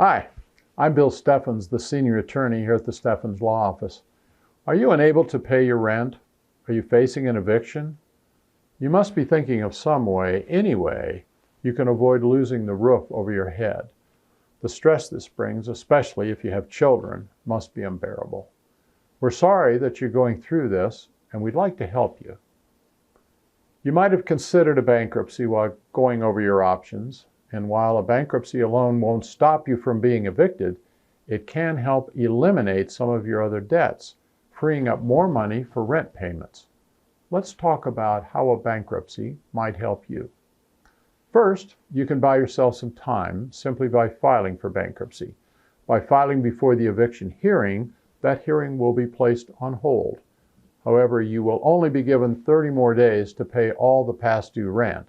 Hi, I'm Bill Steffens, the senior attorney here at the Steffens Law Office. Are you unable to pay your rent? Are you facing an eviction? You must be thinking of some way, any way, you can avoid losing the roof over your head. The stress this brings, especially if you have children, must be unbearable. We're sorry that you're going through this, and we'd like to help you. You might have considered a bankruptcy while going over your options, and while a bankruptcy alone won't stop you from being evicted, it can help eliminate some of your other debts, freeing up more money for rent payments. Let's talk about how a bankruptcy might help you. First, you can buy yourself some time simply by filing for bankruptcy. By filing before the eviction hearing, that hearing will be placed on hold. However, you will only be given 30 more days to pay all the past due rent.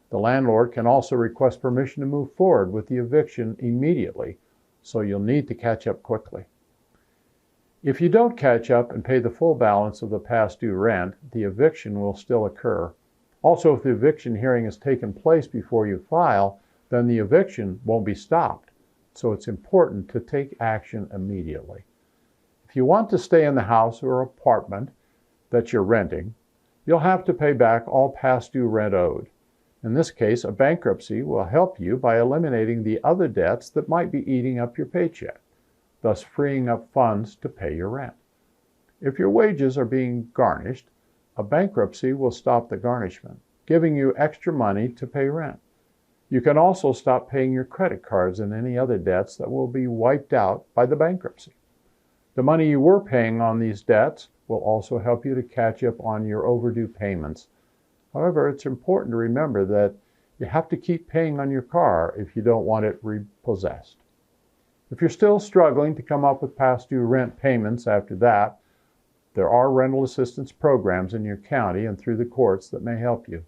The landlord can also request permission to move forward with the eviction immediately, so you'll need to catch up quickly. If you don't catch up and pay the full balance of the past due rent, the eviction will still occur. Also, if the eviction hearing has taken place before you file, then the eviction won't be stopped, so it's important to take action immediately. If you want to stay in the house or apartment that you're renting, you'll have to pay back all past due rent owed. In this case, a bankruptcy will help you by eliminating the other debts that might be eating up your paycheck, thus freeing up funds to pay your rent. If your wages are being garnished, a bankruptcy will stop the garnishment, giving you extra money to pay rent. You can also stop paying your credit cards and any other debts that will be wiped out by the bankruptcy. The money you were paying on these debts will also help you to catch up on your overdue payments. However, it's important to remember that you have to keep paying on your car if you don't want it repossessed. If you're still struggling to come up with past due rent payments after that, there are rental assistance programs in your county and through the courts that may help you.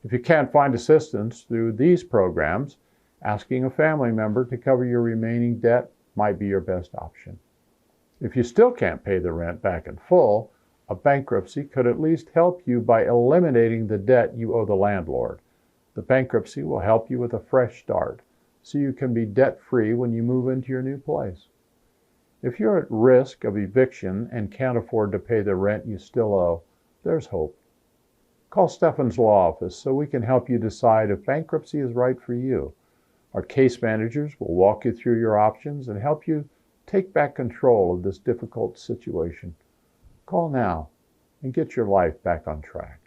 If you can't find assistance through these programs, asking a family member to cover your remaining debt might be your best option. If you still can't pay the rent back in full, a bankruptcy could at least help you by eliminating the debt you owe the landlord. The bankruptcy will help you with a fresh start, so you can be debt-free when you move into your new place. If you're at risk of eviction and can't afford to pay the rent you still owe, there's hope. Call Steffens Law Office so we can help you decide if bankruptcy is right for you. Our case managers will walk you through your options and help you take back control of this difficult situation. Call now and get your life back on track.